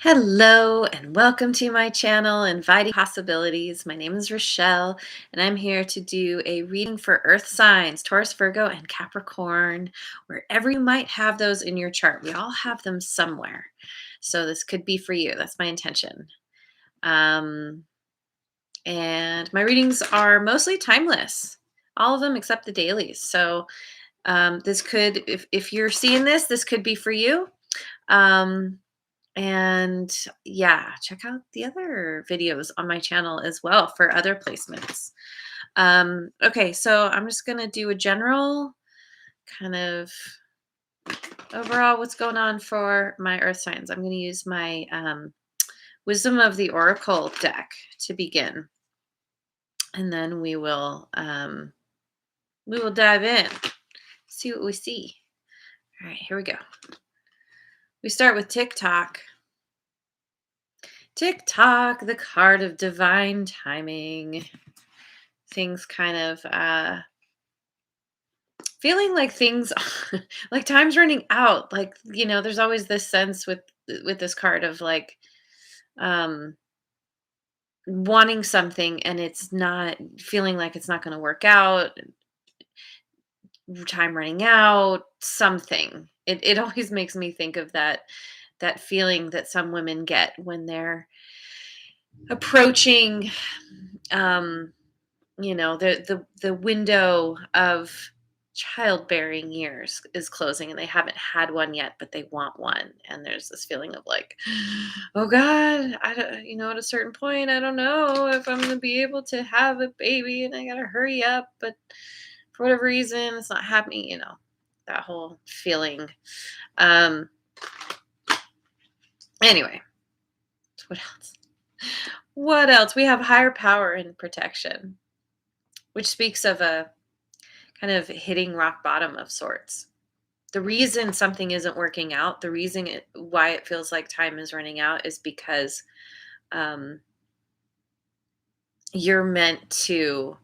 Hello and welcome to my channel, Inviting Possibilities. My name is Rochelle, and I'm here to do a reading for Earth signs, Taurus, Virgo, and Capricorn, wherever you might have those in your chart. We all have them somewhere. So this could be for you. That's my intention. Um, and my readings are mostly timeless, all of them except the dailies. So this could, if you're seeing this, this could be for you. Um, and yeah, check out the other videos on my channel as well for other placements. Okay, so I'm just going to do a general kind of overall what's going on for my earth signs. I'm going to use my Wisdom of the Oracle deck to begin. And then we will dive in, see what we see. All right, here we go. We start with TikTok. Tick tock, the card of divine timing. Things kind of feeling like things like time's running out. Like, there's always this sense with this card of like um wanting something and it's not feeling like it's not going to work out, time running out, something. It always makes me think of that feeling that some women get when they're approaching um the window of childbearing years is closing and they haven't had one yet, but they want one. And there's this feeling of like, oh God, I don't, at a certain point, I don't know if I'm going to be able to have a baby and I got to hurry up. But for whatever reason, it's not happening, that whole feeling. Um, anyway, what else? What else? We have higher power and protection, which speaks of a kind of hitting rock bottom of sorts. The reason something isn't working out, the reason why it feels like time is running out is because um, you're meant to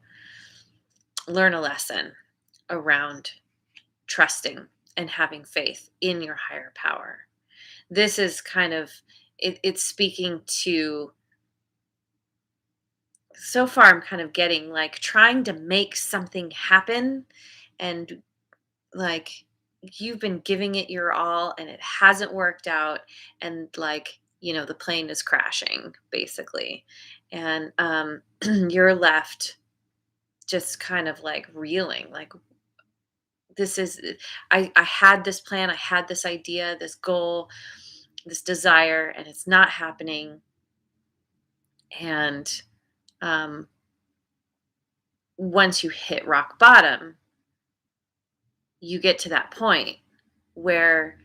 learn a lesson around trusting and having faith in your higher power. This is kind of, it's speaking to, so far I'm kind of getting like trying to make something happen, and like you've been giving it your all and it hasn't worked out, and like the plane is crashing basically, and you're left just kind of like reeling like this is I had this plan, I had this idea, this goal, this desire, and it's not happening. And um once you hit rock bottom, you get to that point where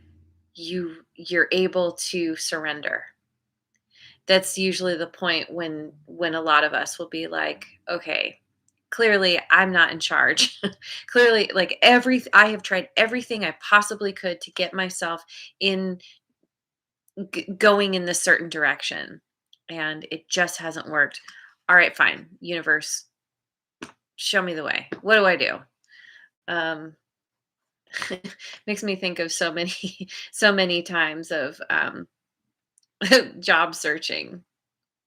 you're able to surrender. That's usually the point when a lot of us will be like, okay, clearly I'm not in charge. Clearly, like I have tried everything I possibly could to get myself in going in this certain direction, and it just hasn't worked. All right, fine, universe, show me the way. What do I do? um Makes me think of so many so many times of job searching,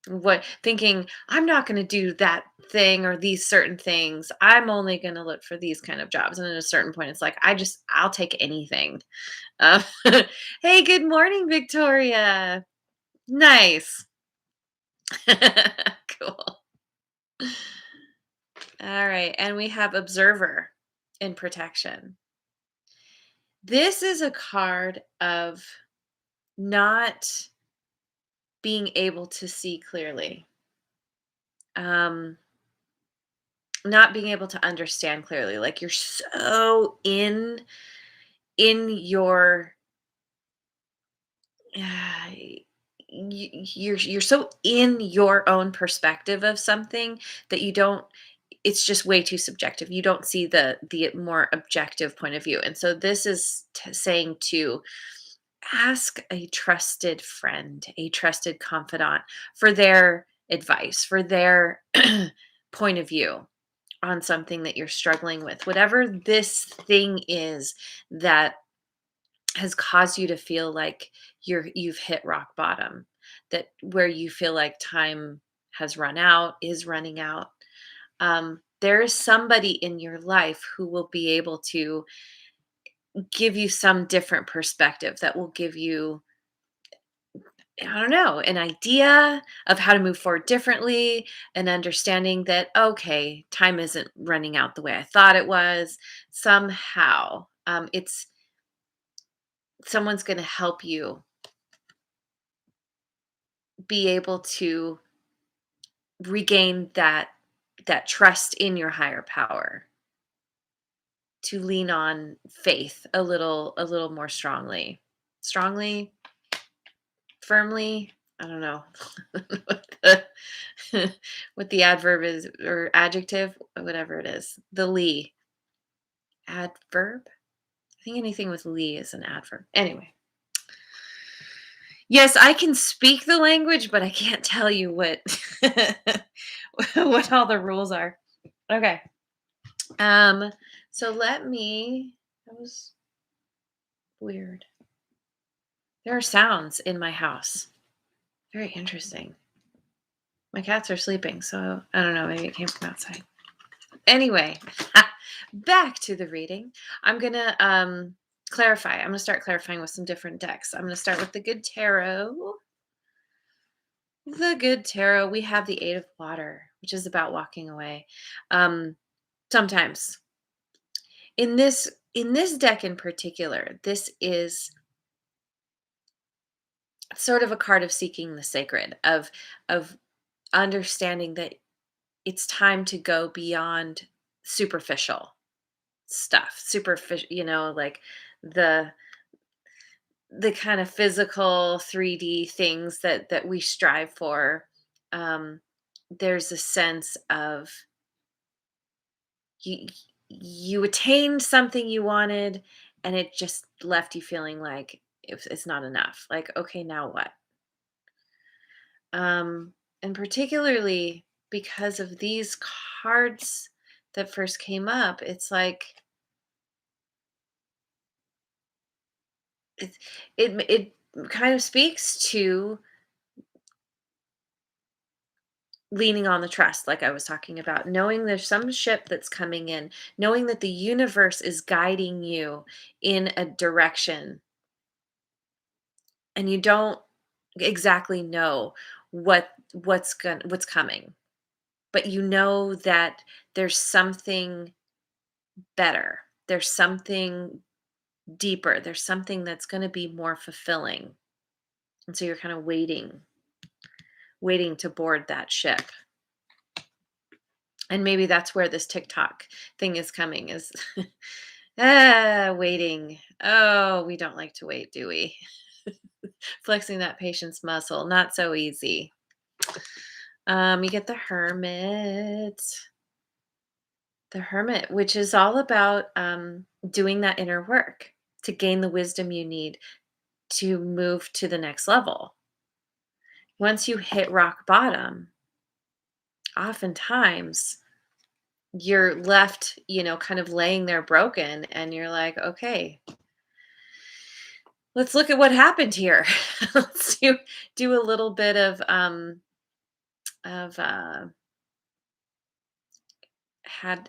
what thinking I'm not going to do that thing or these certain things, I'm only going to look for these kind of jobs, and at a certain point it's like I'll take anything. uh, hey, good morning, Victoria. Nice. Cool. All right, and we have observer in protection. This is a card of not being able to see clearly, um not being able to understand clearly, like you're so in your uh, you're so in your own perspective of something that you don't, it's just way too subjective, you don't see the more objective point of view. And so this is saying to ask a trusted friend, a trusted confidant, for their advice, for their point of view on something that you're struggling with, whatever this thing is that has caused you to feel like you've hit rock bottom. that where you feel like time has run out, is running out, there is somebody in your life who will be able to give you some different perspective that will give you, I don't know, an idea of how to move forward differently, an understanding that, okay, time isn't running out the way I thought it was. Somehow, it's someone's going to help you be able to regain that trust in your higher power, to lean on faith a little more strongly, firmly. I don't know what what the adverb is, or adjective, whatever it is. The Lee adverb. I think anything with Lee is an adverb. Anyway, yes, I can speak the language, but I can't tell you what what all the rules are. Okay. Um. So let me. That was weird. There are sounds in my house. Very interesting. My cats are sleeping, so I don't know. Maybe it came from outside. Anyway, back to the reading. I'm gonna clarify. I'm gonna start clarifying with some different decks. I'm gonna start with the Good Tarot. The Good Tarot. We have the Eight of Water, which is about walking away. Sometimes in this deck in particular, this is sort of a card of seeking the sacred, of understanding that it's time to go beyond superficial stuff, superficial, like the the kind of physical 3D things that we strive for. um there's a sense of you you attained something you wanted, and it just left you feeling like it's not enough, like, okay, now what? And particularly because of these cards that first came up, it's like it it kind of speaks to leaning on the trust, like I was talking about, knowing there's some ship that's coming in, knowing that the universe is guiding you in a direction, and you don't exactly know what's coming, but you know that there's something better, there's something deeper, there's something that's going to be more fulfilling, and so you're kind of waiting to board that ship. And maybe that's where this TikTok thing is coming, is waiting. Oh, we don't like to wait, do we? Flexing that patience muscle, not so easy. You get the Hermit. The Hermit, which is all about doing that inner work to gain the wisdom you need to move to the next level. Once you hit rock bottom, oftentimes you're left, kind of laying there broken, and you're like, okay, let's look at what happened here. Let's do a little bit of I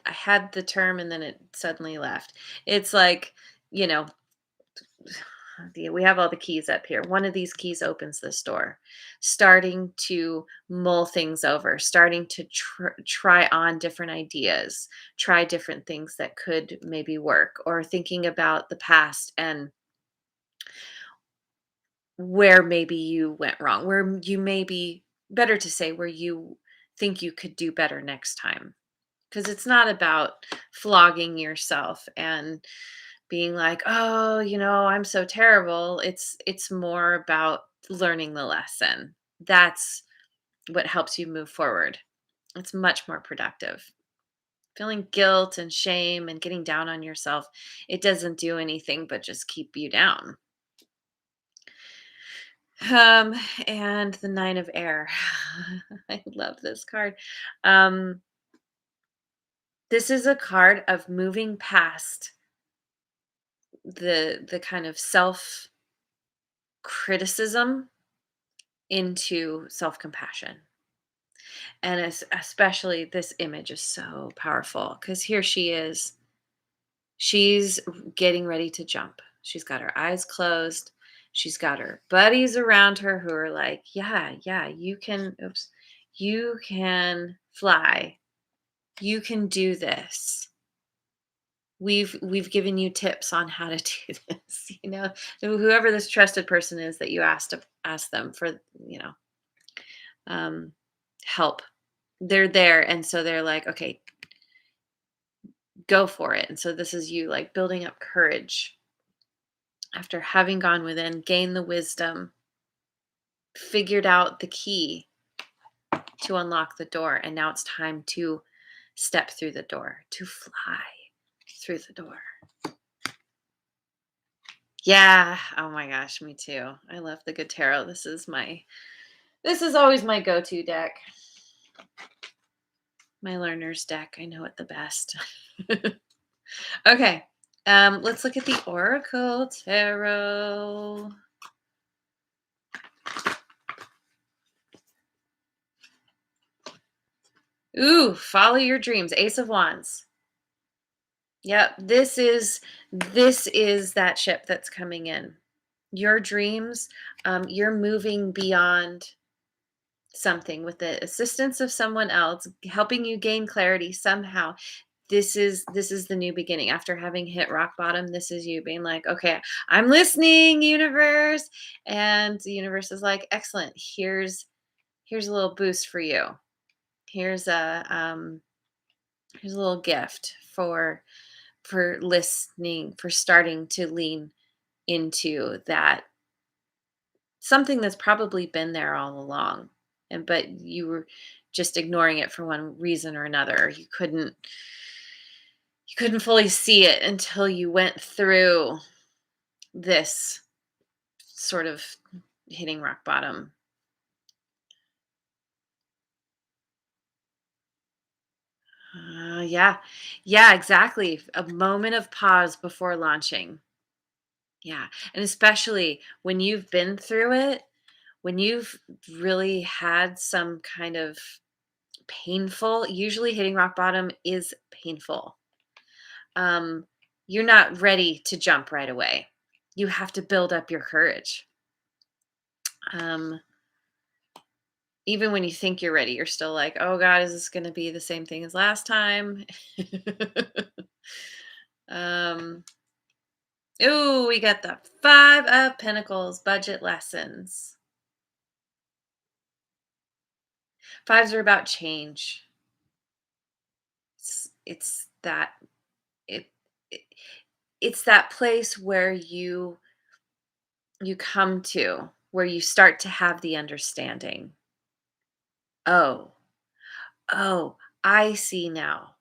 had the term and then it suddenly left. It's like, you know, we have all the keys up here. One of these keys opens this door. Starting to mull things over, starting to try on different ideas, try different things that could maybe work, or thinking about the past and where maybe you went wrong, where you maybe, better to say, where you think you could do better next time. Because it's not about flogging yourself and being like, oh, I'm so terrible. It's more about learning the lesson. That's what helps you move forward. It's much more productive. Feeling guilt and shame and getting down on yourself, it doesn't do anything but just keep you down. Um, and the Nine of Air. I love this card. Um, this is a card of moving past the kind of self criticism into self-compassion. And especially this image is so powerful because here she is. She's getting ready to jump. She's got her eyes closed. She's got her buddies around her who are like, yeah, yeah, you can, oops, you can fly. You can do this. We've given you tips on how to do this, whoever this trusted person is that you asked to ask them for, um, help. They're there. And so they're like, okay, go for it. And so this is you like building up courage after having gone within, gained the wisdom, figured out the key to unlock the door. And now it's time to step through the door, to fly through the door. Yeah. Oh my gosh, me too. I love the good tarot. This is always my go-to deck. My learner's deck. I know it the best. Okay. Let's look at the Oracle Tarot. Ooh, follow your dreams. Ace of Wands. Yep, this is that ship that's coming in. Your dreams, you're moving beyond something with the assistance of someone else, helping you gain clarity somehow. This is the new beginning. After having hit rock bottom, this is you being like, okay, I'm listening, universe. And the universe is like, excellent. Here's a little boost for you. Here's a little gift for listening, for starting to lean into that something that's probably been there all along. But you were just ignoring it for one reason or another. You couldn't fully see it until you went through this sort of hitting rock bottom. Yeah. Yeah, exactly. A moment of pause before launching. Yeah. And especially when you've been through it, when you've really had some kind of painful, usually hitting rock bottom is painful. Um, you're not ready to jump right away. You have to build up your courage. Um, Even when you think you're ready, you're still like, oh God, is this going to be the same thing as last time? um, Ooh, we got the Five of Pentacles budget lessons. Fives are about change. It's that it, it it's that place where you come to where you start to have the understanding. Oh, oh, I see now.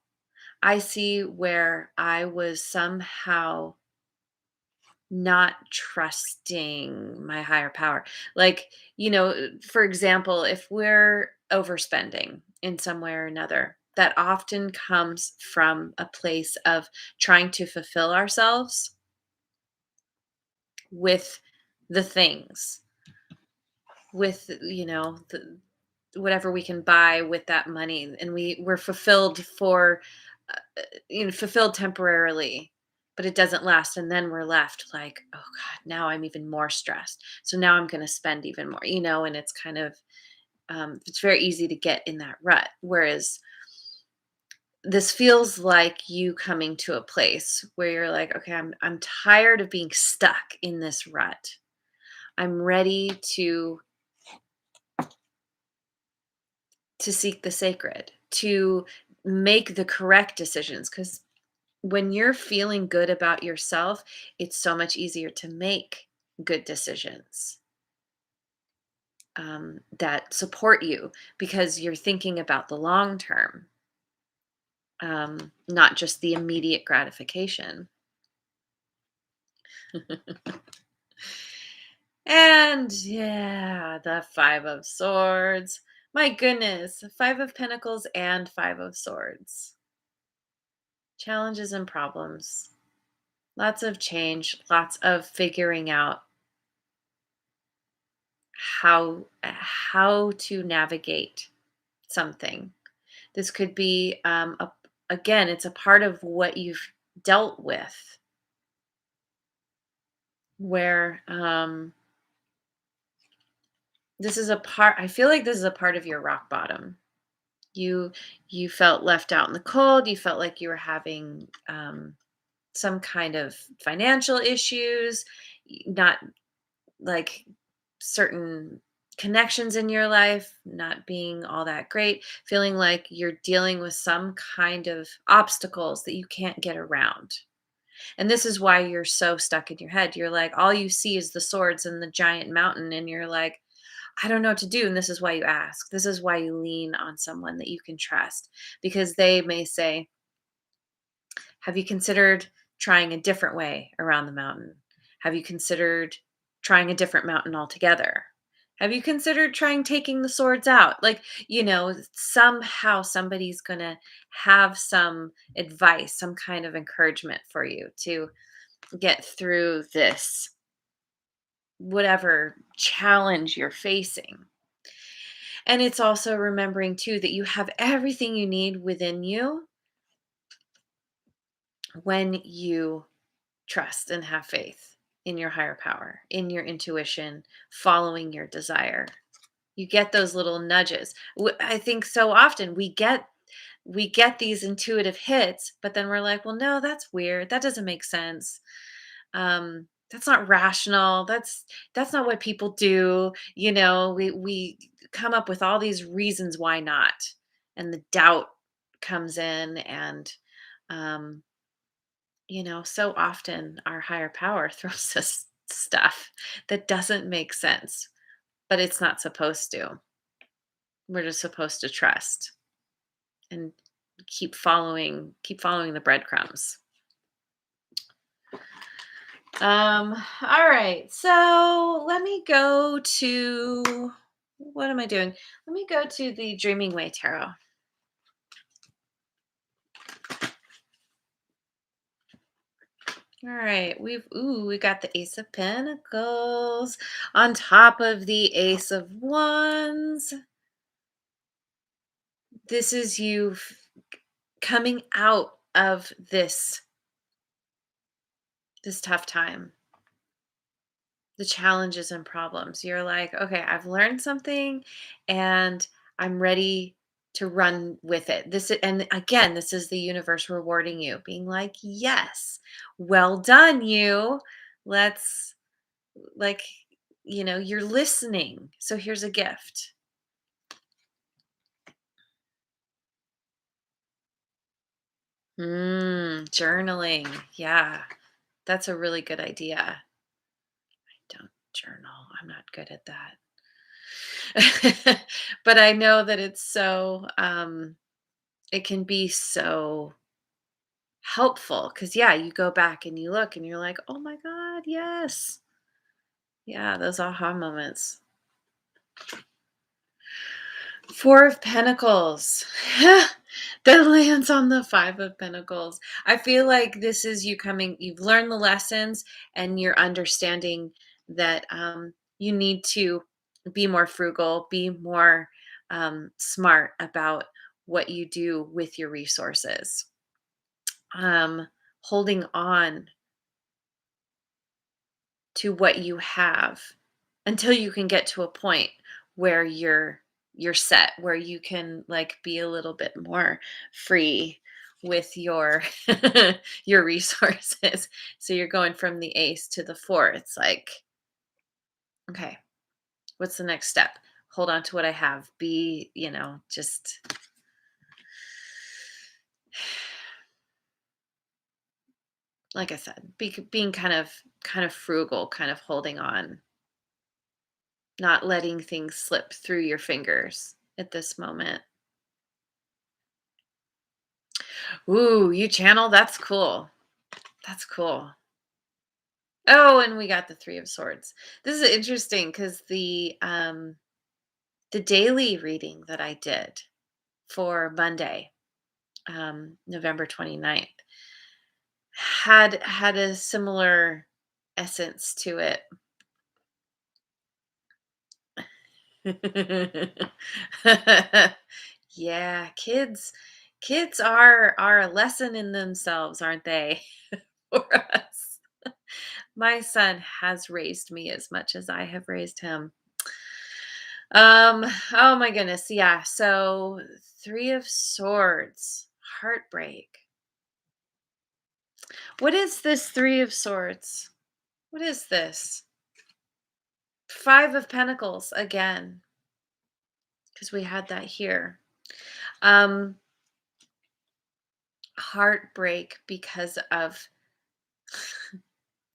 I see where I was somehow not trusting my higher power. Like, for example, if we're overspending in some way or another, that often comes from a place of trying to fulfill ourselves with the things, with, whatever we can buy with that money. And we're fulfilled fulfilled temporarily, but it doesn't last. And then we're left like, oh God, now I'm even more stressed. So now I'm going to spend even more, and it's kind of, it's very easy to get in that rut. Whereas this feels like you coming to a place where you're like, okay, I'm tired of being stuck in this rut. I'm ready to seek the sacred, to make the correct decisions. Because when you're feeling good about yourself, it's so much easier to make good decisions that support you because you're thinking about the long term, not just the immediate gratification. And yeah, the Five of Swords. My goodness, Five of Pentacles and Five of Swords. Challenges and problems. Lots of change, lots of figuring out how to navigate something. This could be again, it's a part of what you've dealt with where this is a part I feel like this is a part of your rock bottom. You you felt left out in the cold, you felt like you were having some kind of financial issues, not like certain connections in your life not being all that great, feeling like you're dealing with some kind of obstacles that you can't get around. And this is why you're so stuck in your head. You're like, all you see is the swords and the giant mountain. And you're like, I don't know what to do. And this is why you ask. This is why you lean on someone that you can trust because they may say, have you considered trying a different way around the mountain? Have you considered trying a different mountain altogether? Have you considered trying taking the swords out? Like, somehow somebody's going to have some advice, some kind of encouragement for you to get through this, whatever challenge you're facing. And it's also remembering, too, that you have everything you need within you when you trust and have faith in your higher power, in your intuition, following your desire. You get those little nudges. I think so often we get these intuitive hits, but then we're like, well, no, that's weird. That doesn't make sense. That's not rational. That's not what people do. We come up with all these reasons why not, and the doubt comes in, and um, so often our higher power throws us stuff that doesn't make sense, but it's not supposed to. We're just supposed to trust and keep following the breadcrumbs. All right. So let me go to what am I doing? Let me go to the Dreaming Way Tarot. All right, we got the Ace of Pentacles on top of the Ace of Wands. This is you coming out of this tough time, the challenges and problems. You're like, okay, I've learned something and I'm ready to run with it. And again, this is the universe rewarding you, being like, yes, well done, you. Let's like, you're listening. So here's a gift. Journaling. Yeah, that's a really good idea. Don't journal. I'm not good at that. But I know that it's so it can be so helpful because yeah, you go back and you look and you're like, "Oh my god, yes." Yeah, those aha moments. Four of Pentacles. That lands on the Five of Pentacles. I feel like this is you've learned the lessons and you're understanding that you need to be more frugal, be more smart about what you do with your resources. Holding on to what you have until you can get to a point where you're set, where you can like be a little bit more free with your your resources. So you're going from the ace to the four. It's like, okay, what's the next step? Hold on to what I have. Be, just like I said, being kind of frugal, kind of holding on, not letting things slip through your fingers at this moment. Ooh, you channel? That's cool. That's cool. Oh, and we got the Three of Swords. This is interesting because the daily reading that I did for Monday, November 29th, had a similar essence to it. Yeah, kids are a lesson in themselves, aren't they? For us. My son has raised me as much as I have raised him. Um, oh my goodness, yeah. So 3 of swords, heartbreak. What is this 3 of swords? What is this? 5 of pentacles again, because we had that here. Um, heartbreak because of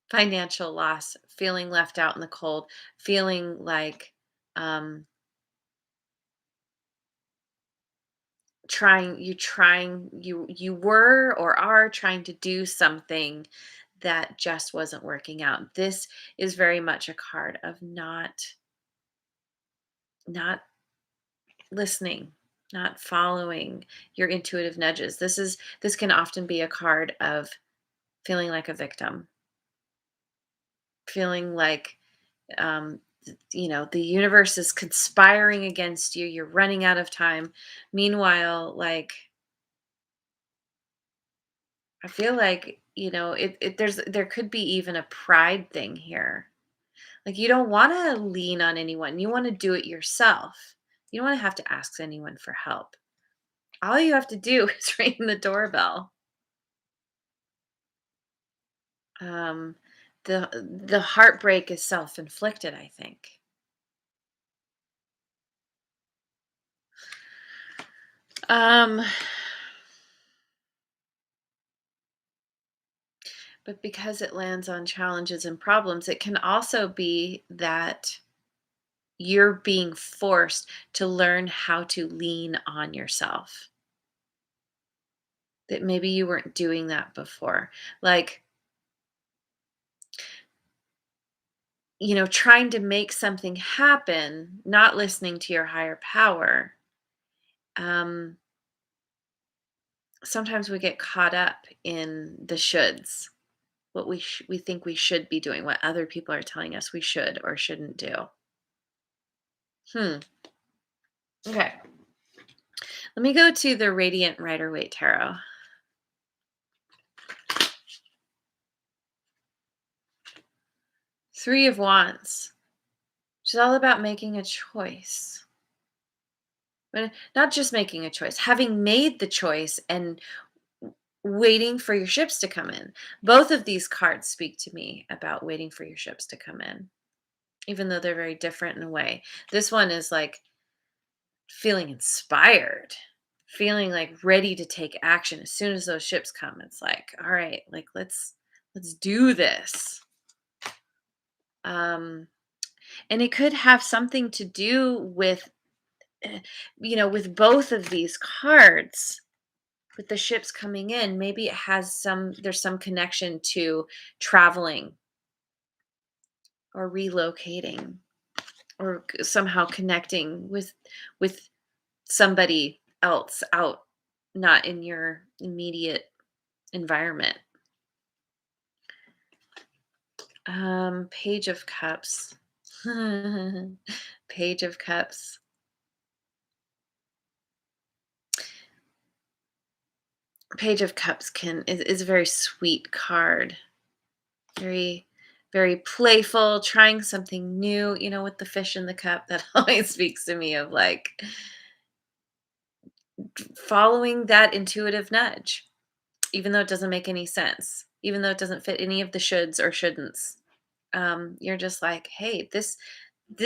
financial loss, feeling left out in the cold, feeling like um you were or are trying to do something that just wasn't working out. This is very much a card of not listening, not following your intuitive nudges. This can often be a card of feeling like a victim, feeling like the universe is conspiring against you. You're running out of time. Meanwhile, like, I feel like, there could be even a pride thing here. Like, you don't want to lean on anyone. You want to do it yourself. You don't want to have to ask anyone for help. All you have to do is ring the doorbell. Um, the heartbreak is self-inflicted, I think. Um, but because it lands on challenges and problems, it can also be that you're being forced to learn how to lean on yourself. That maybe you weren't doing that before. Like, trying to make something happen, not listening to your higher power. Um, Sometimes we get caught up in the shoulds, what we think we should be doing, what other people are telling us we should or shouldn't do. Hmm. Okay. Let me go to the Radiant Rider-Waite Tarot. 3 of Wands, which is all about making a choice. But not just making a choice, having made the choice and waiting for your ships to come in. Both of these cards speak to me about waiting for your ships to come in, even though they're very different in a way. This one is like feeling inspired, feeling like ready to take action as soon as those ships come. It's like, all right, like let's do this. Um and it could have something to do with with both of these cards, with the ships coming in. Maybe there's some connection to traveling or relocating or somehow connecting with somebody else out, not in your immediate environment. Page of Cups. Page of Cups. Page of Cups is a very sweet card. Very, very playful, trying something new, with the fish in the cup. That always speaks to me of like following that intuitive nudge, even though it doesn't make any sense, even though it doesn't fit any of the shoulds or shouldn'ts. You're just like, hey, this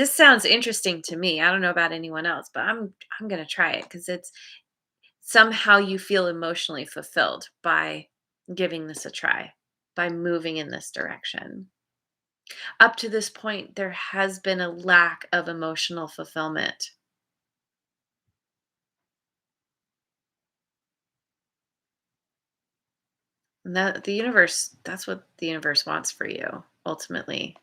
sounds interesting to me. I don't know about anyone else, but I'm gonna try it because it's somehow you feel emotionally fulfilled by giving this a try, by moving in this direction. Up to this point, there has been a lack of emotional fulfillment. And that's what the universe wants for you, ultimately.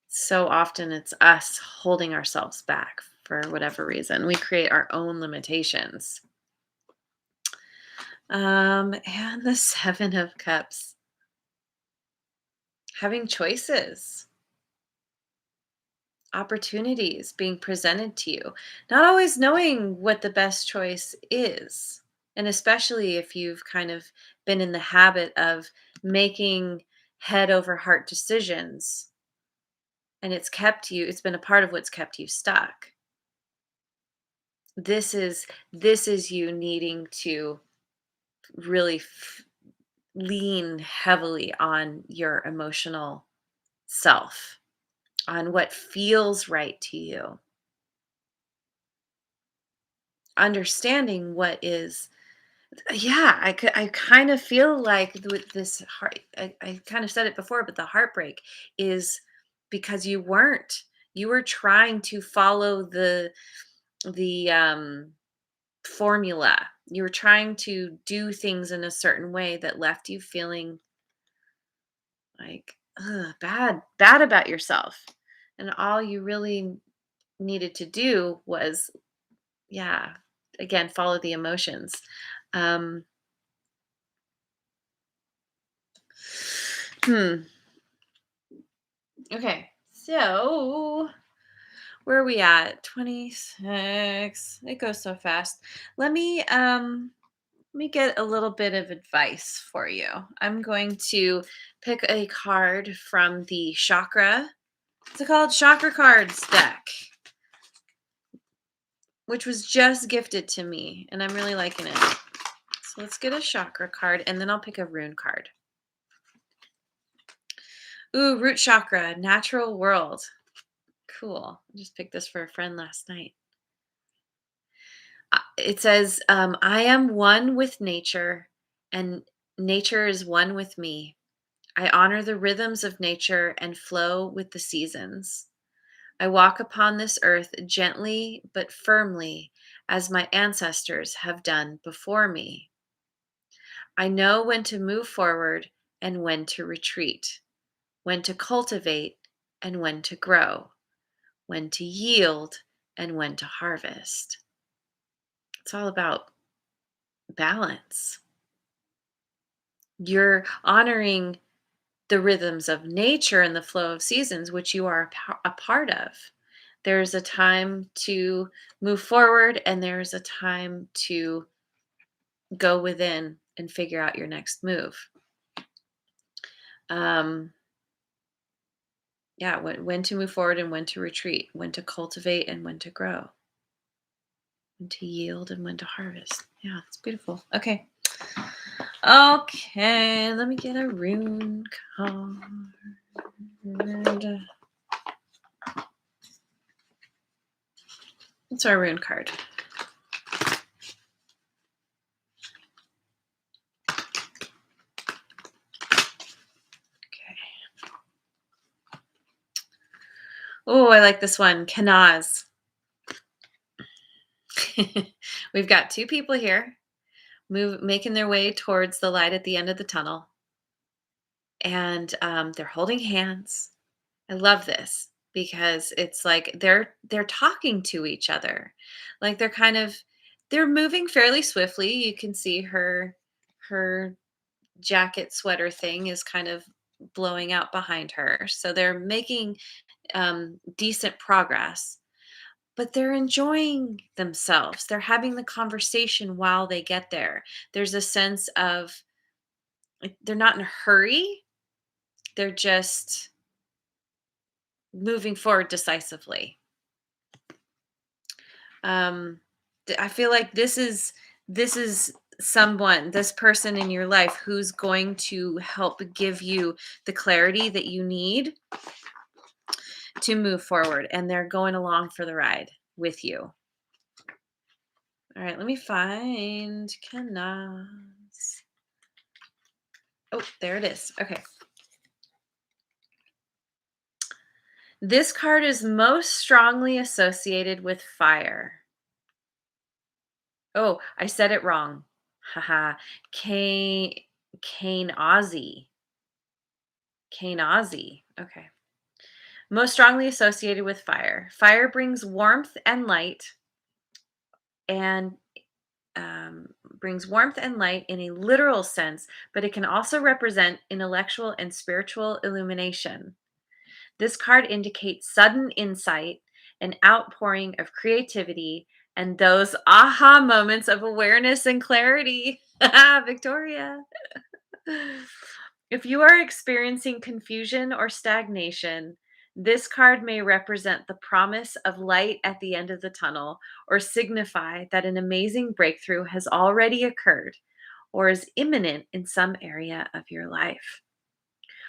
So often it's us holding ourselves back for whatever reason. We create our own limitations. And the 7 of Cups, having choices. opportunities being presented to you, not always knowing what the best choice is. And especially if you've kind of been in the habit of making head over heart decisions and it's been a part of what's kept you stuck. This is you needing to really lean heavily on your emotional self, on what feels right to you, understanding what is. Yeah, I kind of feel like with this heart, I kind of said it before, but the heartbreak is because you were trying to follow the formula. You were trying to do things in a certain way that left you feeling like, ugh, bad about yourself. And all you really needed to do was, yeah, again, follow the emotions. Um, hmm. Okay. So where are we at? 26. It goes so fast. Let me get a little bit of advice for you. I'm going to pick a card from the chakra. It's called Chakra Cards deck, which was just gifted to me, and I'm really liking it. So let's get a chakra card, and then I'll pick a rune card. Ooh, root chakra, natural world. Cool. I just picked this for a friend last night. It says, I am one with nature, and nature is one with me. I honor the rhythms of nature and flow with the seasons. I walk upon this earth gently but firmly, as my ancestors have done before me. I know when to move forward and when to retreat, when to cultivate and when to grow, when to yield and when to harvest. It's all about balance. You're honoring the rhythms of nature and the flow of seasons, which you are a part of. There's a time to move forward, and there's a time to go within and figure out your next move. Um, yeah, when to move forward and when to retreat, when to cultivate and when to grow, when to yield and when to harvest. Yeah, it's beautiful. Okay. Okay, let me get a rune card. What's our rune card? Okay. Oh, I like this one. Kanaz. We've got two people here making their way towards the light at the end of the tunnel, and they're holding hands. I love this because it's like they're talking to each other, like they're moving fairly swiftly. You can see her jacket sweater thing is kind of blowing out behind her, so they're making decent progress. But they're enjoying themselves. They're having the conversation while they get there. There's a sense of like, they're not in a hurry. They're just moving forward decisively. I feel like this is this person in your life who's going to help give you the clarity that you need to move forward, and they're going along for the ride with you. All right, let me find Canas. Oh, there it is. Okay. This card is most strongly associated with fire. Oh, I said it wrong. Haha. Kane Kane Ozzy. Kane Ozzy. Okay. Most strongly associated with fire. Fire brings warmth and light and brings warmth and light in a literal sense, but it can also represent intellectual and spiritual illumination. This card indicates sudden insight, an outpouring of creativity, and those aha moments of awareness and clarity. Victoria. If you are experiencing confusion or stagnation, this card may represent the promise of light at the end of the tunnel or signify that an amazing breakthrough has already occurred or is imminent in some area of your life.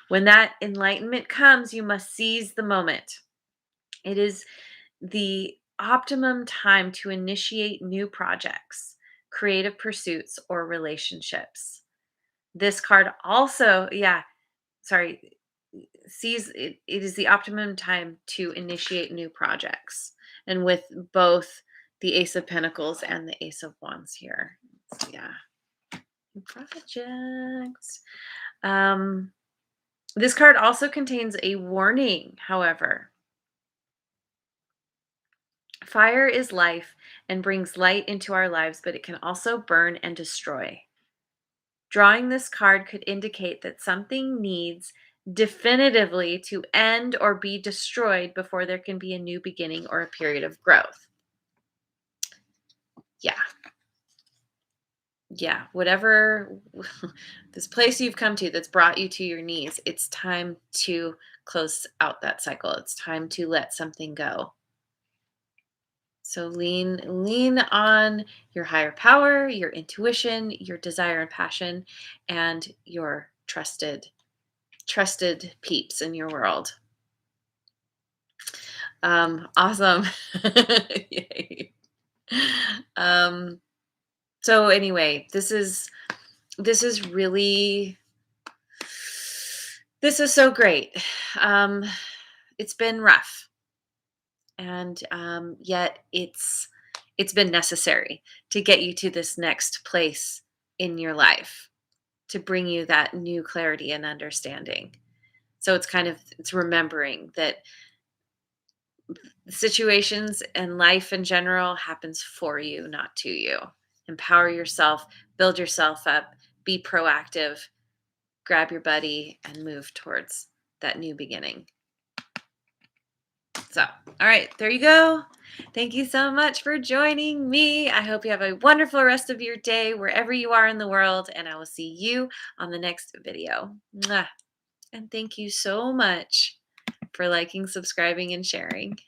When that enlightenment comes, you must seize the moment. It is the optimum time to initiate new projects, creative pursuits, or relationships. This card also, sorry, sees it is the optimum time to initiate new projects. And with both the Ace of Pentacles and the Ace of Wands here. So yeah, new projects. This card also contains a warning, however. Fire is life and brings light into our lives, but it can also burn and destroy. Drawing this card could indicate that something needs definitively to end or be destroyed before there can be a new beginning or a period of growth. Yeah. Yeah. Whatever this place you've come to that's brought you to your knees, it's time to close out that cycle. It's time to let something go. So lean on your higher power, your intuition, your desire and passion, and your trusted peeps in your world. Awesome. Yay. So anyway, this is really this is so great. It's been rough, and yet it's been necessary to get you to this next place in your life, to bring you that new clarity and understanding. So it's remembering that situations and life in general happens for you, not to you. Empower yourself, build yourself up, be proactive, grab your buddy, and move towards that new beginning. So, all right, there you go. Thank you so much for joining me. I hope you have a wonderful rest of your day wherever you are in the world, and I will see you on the next video. Mwah. And thank you so much for liking, subscribing, and sharing.